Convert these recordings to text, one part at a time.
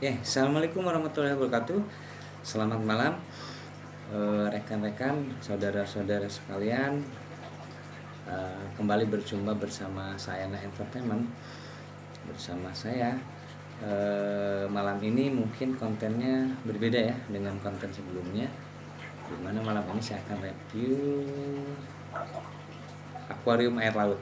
Oke, assalamualaikum warahmatullahi wabarakatuh. Selamat malam, rekan-rekan, saudara-saudara sekalian. Kembali berjumpa bersama saya Entertainment. Bersama saya malam ini mungkin kontennya berbeda ya dengan konten sebelumnya. Dimana malam ini saya akan review akuarium air laut.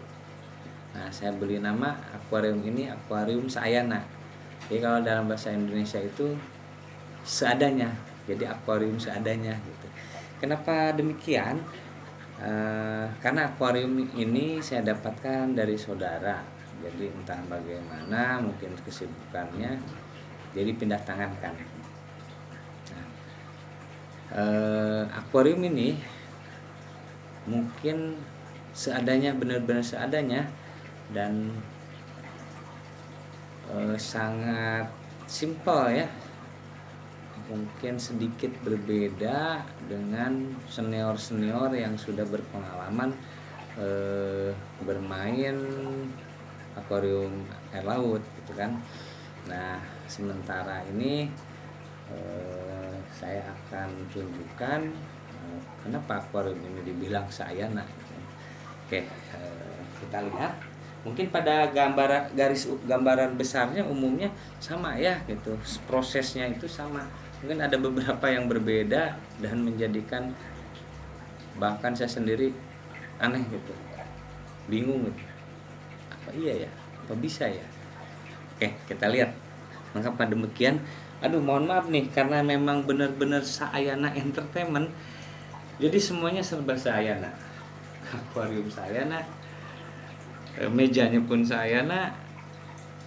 Nah, saya beli nama akuarium ini akuarium Sayana. Jadi kalau dalam bahasa Indonesia itu seadanya, jadi akuarium seadanya gitu. Kenapa demikian? Karena akuarium ini saya dapatkan dari saudara, jadi entah bagaimana mungkin kesibukannya, jadi pindah tangankan. Nah, akuarium ini mungkin seadanya, benar-benar seadanya, dan sangat simpel ya, mungkin sedikit berbeda dengan senior-senior yang sudah berpengalaman bermain akuarium air laut gitu kan. Nah, sementara ini saya akan tunjukkan kenapa akuarium ini dibilang Sayana. Oke, kita lihat. Mungkin pada gambaran besarnya umumnya sama ya gitu, prosesnya itu sama. Mungkin ada beberapa yang berbeda dan menjadikan bahkan saya sendiri aneh gitu, bingung gitu, apa iya ya, apa bisa ya. Oke, kita lihat. Mengapa demikian? Aduh, mohon maaf nih, karena memang benar-benar Sayana Entertainment, jadi semuanya serba Sayana. Akuarium Sayana, mejanya pun Sayana,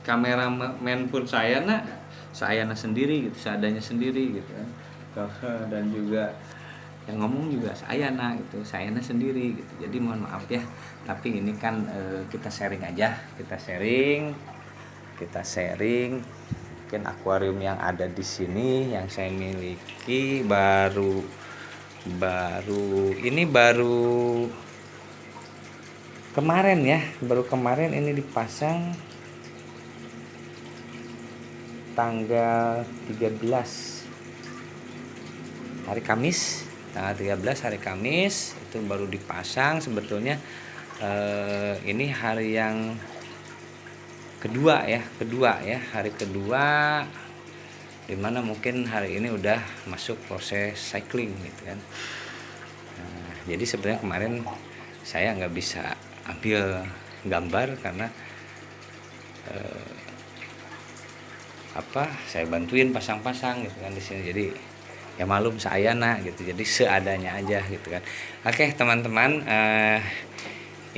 kameramen pun Sayana sendiri gitu, seadanya sendiri gitu kan. Dan juga yang ngomong juga Sayana gitu, Sayana sendiri gitu. Jadi mohon maaf ya, tapi ini kan kita sharing aja, kita sharing mungkin akuarium yang ada di sini yang saya miliki baru kemarin ya, baru kemarin ini dipasang tanggal 13 hari Kamis, tanggal 13 hari Kamis itu baru dipasang. Sebetulnya ini hari yang kedua ya, hari kedua, dimana mungkin hari ini udah masuk proses cycling gitu kan. Nah, jadi sebenarnya kemarin saya nggak bisa ambil gambar karena saya bantuin pasang-pasang gitu kan di sini. Jadi ya malum Sayana gitu, jadi seadanya aja gitu kan. Oke teman-teman,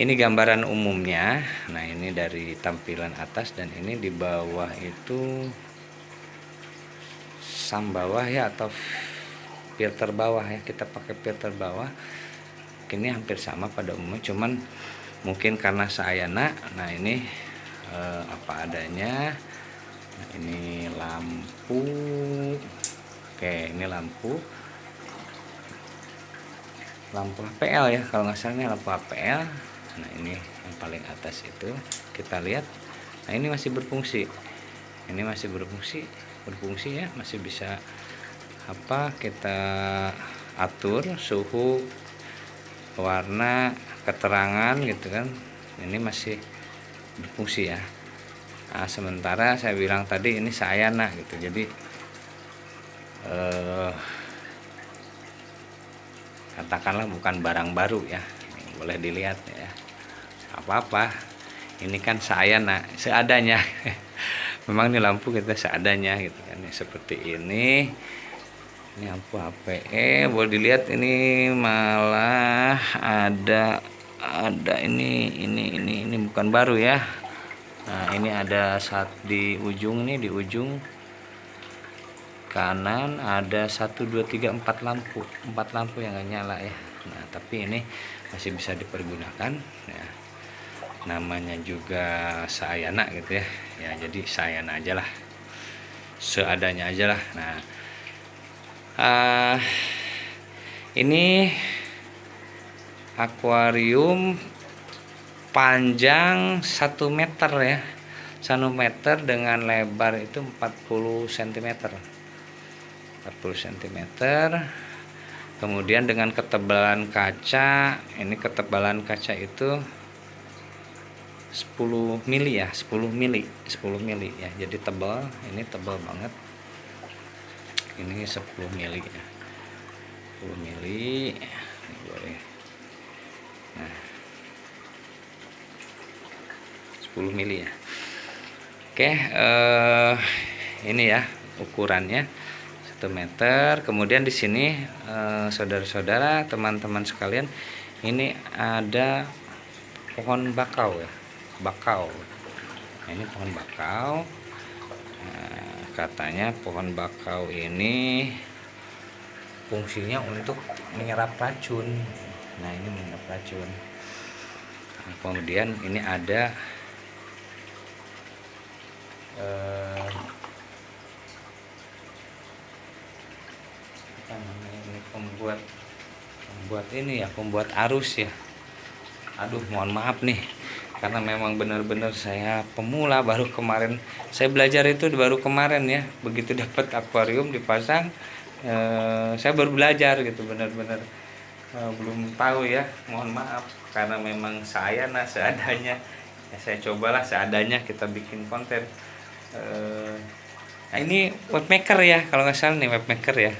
ini gambaran umumnya. Nah, ini dari tampilan atas, dan ini di bawah itu sam bawah ya, atau filter bawah ya, kita pakai filter bawah. Ini hampir sama pada umumnya, cuman mungkin karena Sayana. Nah, ini apa adanya. Nah, ini lampu. Oke, ini lampu APL ya, kalau nggak salah ini lampu APL. Nah, ini yang paling atas itu kita lihat. Nah, ini masih berfungsi. Ini masih berfungsi ya, masih bisa kita atur suhu, warna, keterangan gitu kan. Ini masih berfungsi ya. Nah, sementara saya bilang tadi ini Sayana gitu, jadi katakanlah bukan barang baru ya, boleh dilihat ya, apa-apa, ini kan Sayana seadanya. Memang ini lampu kita seadanya gitu kan ya, seperti ini lampu HPE, boleh dilihat. Ini malah ada ini bukan baru ya. Nah, ini ada di ujung nih, di ujung kanan ada 1 2 3 4 lampu yang nggak nyala ya. Nah, tapi ini masih bisa dipergunakan ya, namanya juga Sayana gitu ya. Ya, jadi Sayana aja lah, seadanya aja lah. Nah, ini akuarium panjang 1 meter ya, 1 meter dengan lebar itu 40 cm. 40 cm. Kemudian dengan ketebalan kaca, ini ketebalan kaca itu 10 mili ya, 10 mili ya. Jadi tebal, ini tebal banget. Ini 10 mili ya. 10 mili. Nah, 10 mili ya. Oke, ini ya ukurannya 1 meter. Kemudian di sini saudara-saudara, teman-teman sekalian, ini ada pohon bakau ya, bakau. Nah, ini pohon bakau. Nah, katanya pohon bakau ini fungsinya untuk menyerap racun. Nah, ini menyerap racun. Nah, kemudian ini ada ini pembuat arus ya. Aduh, mohon maaf nih, karena memang benar-benar saya pemula, baru kemarin saya belajar itu baru kemarin ya. Begitu dapat akuarium dipasang, saya baru belajar gitu, benar-benar belum tahu ya. Mohon maaf, karena memang saya seadanya ya, saya cobalah seadanya kita bikin konten. Nah, ini webmaker ya, kalau nggak salah nih webmaker ya,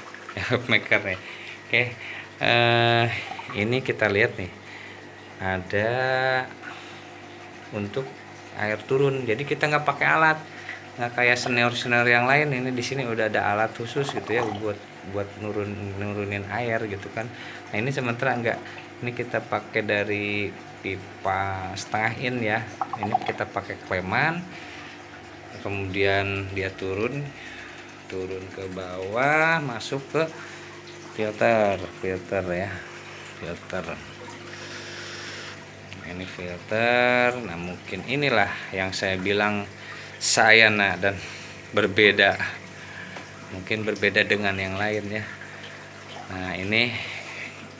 webmaker ya. Oke, ini kita lihat nih, ada untuk air turun. Jadi kita nggak pakai alat, nggak kayak senior yang lain. Ini di sini udah ada alat khusus gitu ya, buat nurunin air gitu kan. Nah, ini sementara enggak, ini kita pakai dari pipa setengah in ya. Ini kita pakai kleman, kemudian dia turun ke bawah, masuk ke filter ya, filter. Ini filter. Nah, mungkin inilah yang saya bilang Sayana dan berbeda, mungkin berbeda dengan yang lain ya. Nah, ini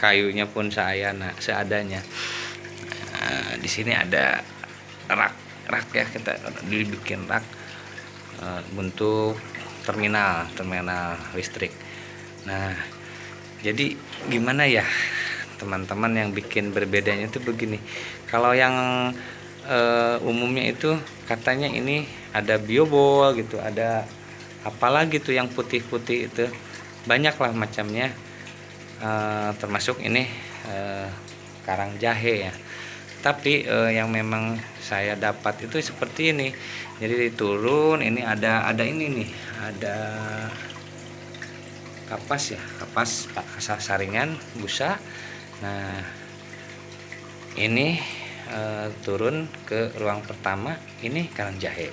kayunya pun Sayana seadanya. Nah, di sini ada rak ya, kita dibikin rak bentuk terminal listrik. Nah, jadi gimana ya teman-teman, yang bikin berbedanya itu begini. Kalau yang umumnya itu katanya ini ada biobol gitu, ada apalagi tuh yang putih-putih itu, banyaklah macamnya, termasuk ini karang jahe ya. Tapi yang memang saya dapat itu seperti ini. Jadi turun, ini ada ini nih, ada kapas ya, kapas saringan busa. Nah, ini turun ke ruang pertama, ini karang jahe.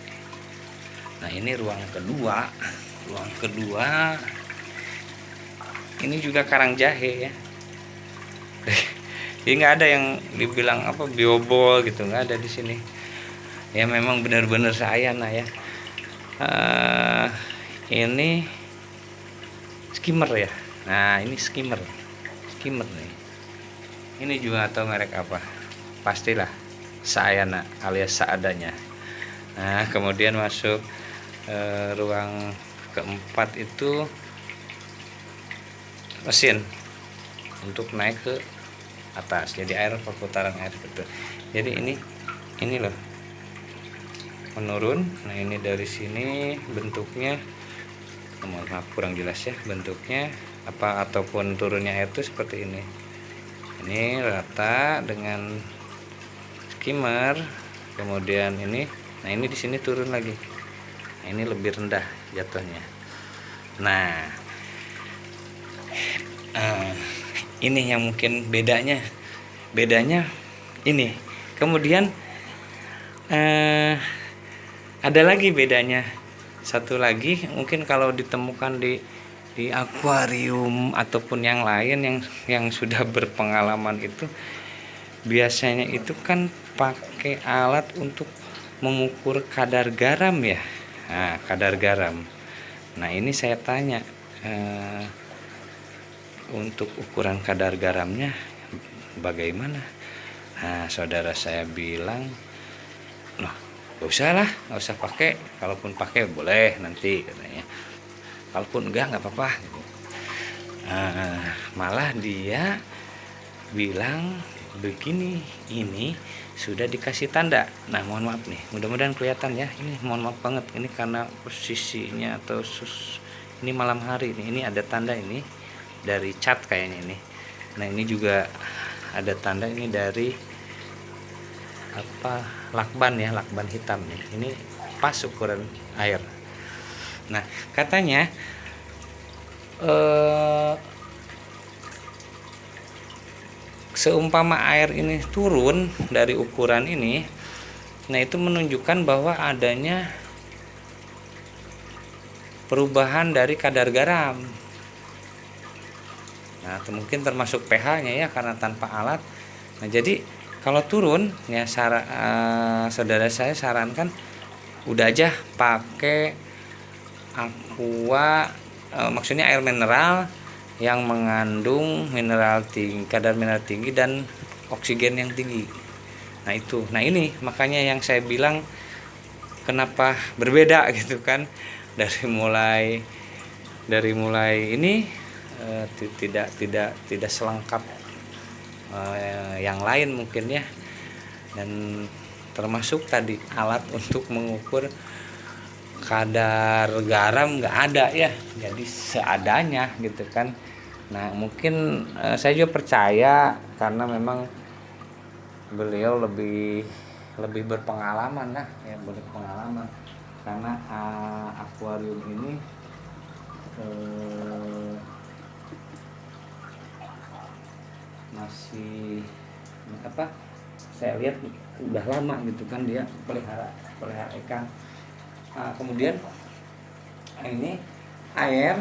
Nah, ini ruang kedua, ini juga karang jahe ya. Jadi nggak ada yang dibilang apa biobol gitu, nggak ada di sini. Ya memang benar-benar Sayana ya. Ini skimmer ya. Nah, ini skimmer nih. Ini juga atau merek apa? Pastilah Sayana alias seadanya. Nah, kemudian masuk ruang keempat itu mesin untuk naik ke atas. Jadi air, perputaran air betul. Jadi ini loh menurun. Nah, ini dari sini bentuknya, mohon maaf kurang jelas ya bentuknya apa, ataupun turunnya air itu seperti ini. Ini rata dengan skimmer. Kemudian ini, nah ini di sini turun lagi. Nah, ini lebih rendah jatuhnya. Nah, ini yang mungkin bedanya ini. Kemudian ada lagi bedanya, satu lagi mungkin kalau ditemukan di akuarium ataupun yang lain yang sudah berpengalaman itu, biasanya itu kan pakai alat untuk mengukur kadar garam ya. Nah, kadar garam. Nah, ini saya tanya, untuk ukuran kadar garamnya bagaimana? Nah, saudara saya bilang, loh, gak usah lah, gak usah pakai, kalaupun pakai boleh nanti katanya, kalaupun enggak nggak apa-apa gitu. Malah dia bilang begini, ini sudah dikasih tanda. Nah mohon maaf nih, mudah-mudahan kelihatan ya, ini mohon maaf banget ini karena posisinya atau ini malam hari nih, ini ada tanda ini dari cat kayaknya ini. Nah ini juga ada tanda ini dari apa, lakban ya, lakban hitam nih, ini pas ukuran air. Nah katanya seumpama air ini turun dari ukuran ini, nah itu menunjukkan bahwa adanya perubahan dari kadar garam. Nah itu mungkin termasuk pH-nya ya, karena tanpa alat. Nah jadi kalau turun ya, saudara saya sarankan udah aja pakai aqua, maksudnya air mineral yang mengandung mineral tinggi, kadar mineral tinggi dan oksigen yang tinggi. Nah itu, nah ini makanya yang saya bilang kenapa berbeda gitu kan, dari mulai ini tidak selengkap yang lain mungkin ya, dan termasuk tadi alat untuk mengukur kadar garam nggak ada ya, jadi seadanya gitu kan. Nah mungkin saya juga percaya karena memang beliau lebih berpengalaman lah ya, berpengalaman karena akuarium ini masih apa, saya lihat udah lama gitu kan dia pelihara ikan. Kemudian ini air,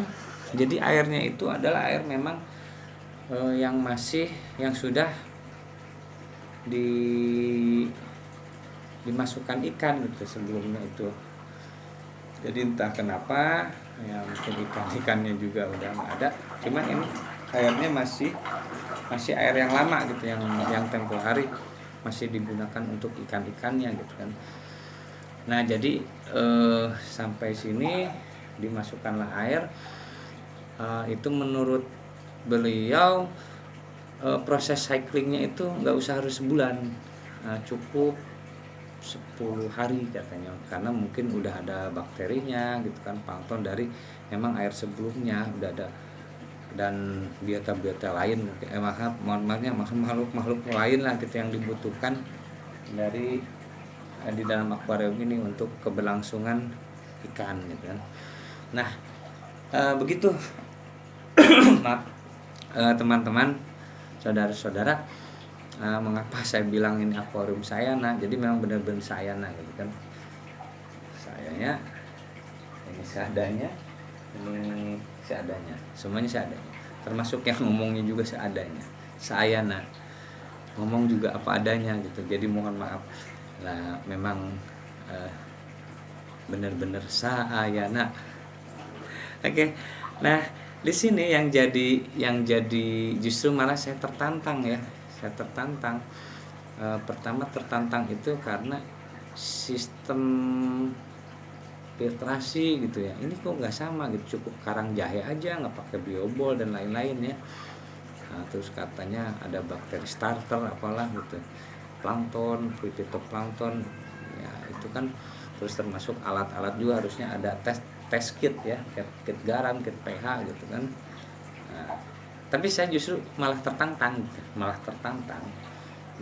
jadi airnya itu adalah air memang yang sudah dimasukkan ikan gitu sebelumnya itu. Jadi entah kenapa ya, mungkin ikannya juga udah nggak ada, cuman ini airnya masih air yang lama gitu, yang tempo hari masih digunakan untuk ikan-ikannya gitu kan. Nah jadi sampai sini dimasukkanlah air, itu menurut beliau proses cyclingnya itu nggak usah harus sebulan, cukup 10 hari katanya, karena mungkin udah ada bakterinya gitu kan, plankton dari memang air sebelumnya udah ada, dan biota lain mungkin makhluk lain lah gitu yang dibutuhkan dari di dalam akuarium ini untuk keberlangsungan ikan gitu kan. Nah begitu maaf teman-teman, saudara-saudara, mengapa saya bilang ini akuarium sayana. Jadi memang benar-benar sayana gitu kan, sayanya ini seadanya, ini seadanya, semuanya seadanya, termasuk yang ngomongnya juga seadanya, sayana, ngomong juga apa adanya gitu. Jadi mohon maaf lah, memang benar-benar sayana. Oke. Nah di sini yang jadi justru malah saya tertantang ya, pertama tertantang itu karena sistem filtrasi gitu ya, ini kok nggak sama gitu, cukup karang jahe aja, nggak pakai biobol dan lain-lain ya. Nah, terus katanya ada bakteri starter apalah gitu, plankton, phytoplankton ya itu kan. Terus termasuk alat-alat juga harusnya ada tes kit ya, kit garam, kit pH gitu kan. Nah, tapi saya justru malah tertantang.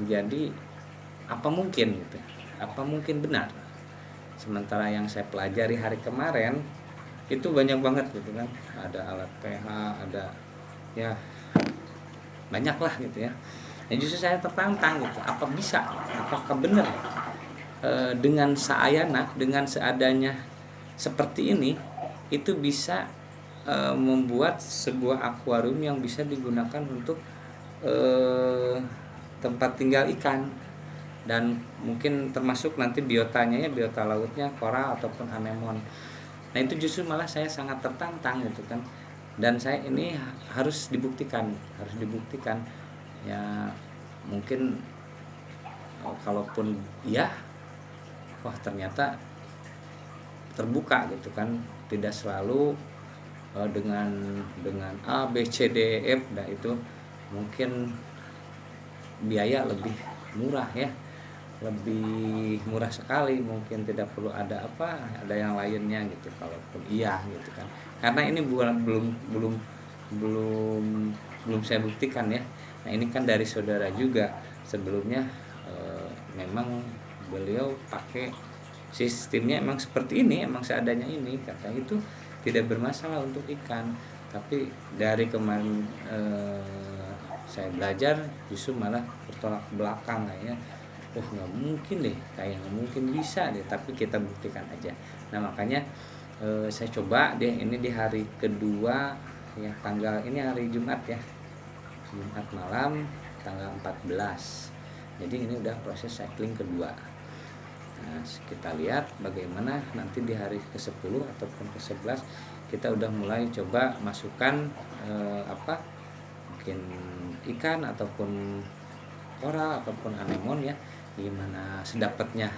Jadi apa mungkin gitu, apa mungkin benar, sementara yang saya pelajari hari kemarin itu banyak banget gitu kan, ada alat pH, ada ya banyak lah gitu ya. Nah, justru saya tertantang gitu, apa bisa, apakah benar dengan seadanya seperti ini itu bisa membuat sebuah akuarium yang bisa digunakan untuk tempat tinggal ikan, dan mungkin termasuk nanti biotanya ya, biota lautnya, koral ataupun anemon. Nah itu justru malah saya sangat tertantang gitu kan, dan saya ini harus dibuktikan ya. Mungkin kalaupun ya wah ternyata terbuka gitu kan, tidak selalu dengan A B C D E F. Nah itu mungkin biaya lebih murah ya, lebih murah sekali, mungkin tidak perlu ada yang lainnya gitu kalaupun iya gitu kan, karena ini belum belum saya buktikan ya. Nah ini kan dari saudara juga sebelumnya, memang beliau pakai sistemnya emang seperti ini, emang seadanya ini, kata itu tidak bermasalah untuk ikan. Tapi dari kemarin saya belajar justru malah bertolak belakang kayaknya. Oh nggak mungkin deh, kayak nggak mungkin bisa deh, tapi kita buktikan aja. Nah makanya saya coba deh ini di hari kedua ya, tanggal ini hari Jumat ya, Jumat malam tanggal 14. Jadi ini udah proses cycling kedua. Nah, kita lihat bagaimana nanti di hari ke-10 ataupun ke-11 kita udah mulai coba masukkan mungkin ikan ataupun koral ataupun anemon ya, gimana sedapatnya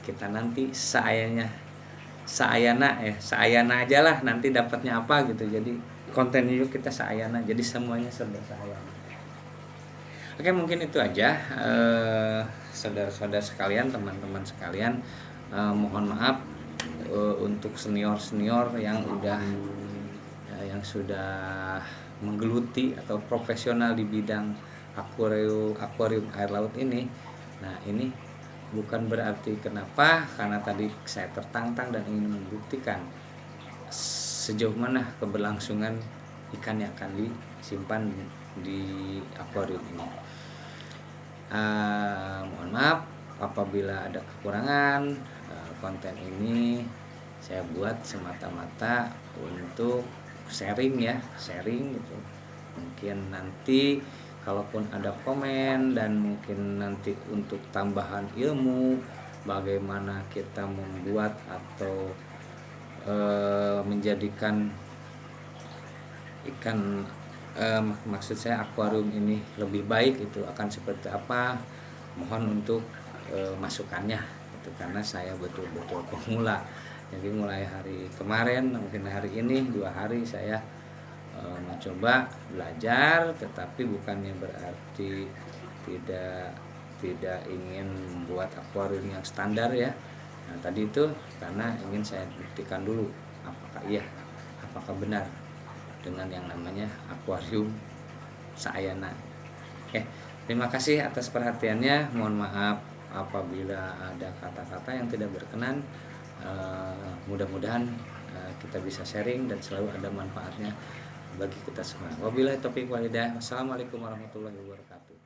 kita nanti seayana aja lah nanti dapatnya apa gitu. Jadi kontennya juga kita seayana, jadi semuanya serba seayana. Oke, mungkin itu aja saudara-saudara sekalian, teman-teman sekalian. Mohon maaf untuk senior-senior yang sudah menggeluti atau profesional di bidang akuarium air laut ini. Nah ini bukan berarti kenapa, karena tadi saya tertantang dan ingin membuktikan sejauh mana keberlangsungan ikan yang akan disimpan di akuarium ini. Mohon maaf apabila ada kekurangan. Konten ini saya buat semata-mata untuk sharing gitu. Mungkin nanti kalaupun ada komen dan mungkin nanti untuk tambahan ilmu bagaimana kita membuat atau menjadikan ikan, maksud saya akuarium ini lebih baik, itu akan seperti apa, mohon untuk masukannya itu, karena saya betul-betul pemula. Jadi mulai hari kemarin mungkin hari ini 2 hari saya mencoba belajar, tetapi bukannya berarti tidak ingin membuat akuarium yang standar ya. Nah tadi itu karena ingin saya buktikan dulu apakah benar dengan yang namanya akuarium seayana. Oke, terima kasih atas perhatiannya. Mohon maaf apabila ada kata-kata yang tidak berkenan. Mudah-mudahan kita bisa sharing dan selalu ada manfaatnya bagi kita semua. Wabillahi taufiq wal hidayah. Wassalamualaikum warahmatullahi wabarakatuh.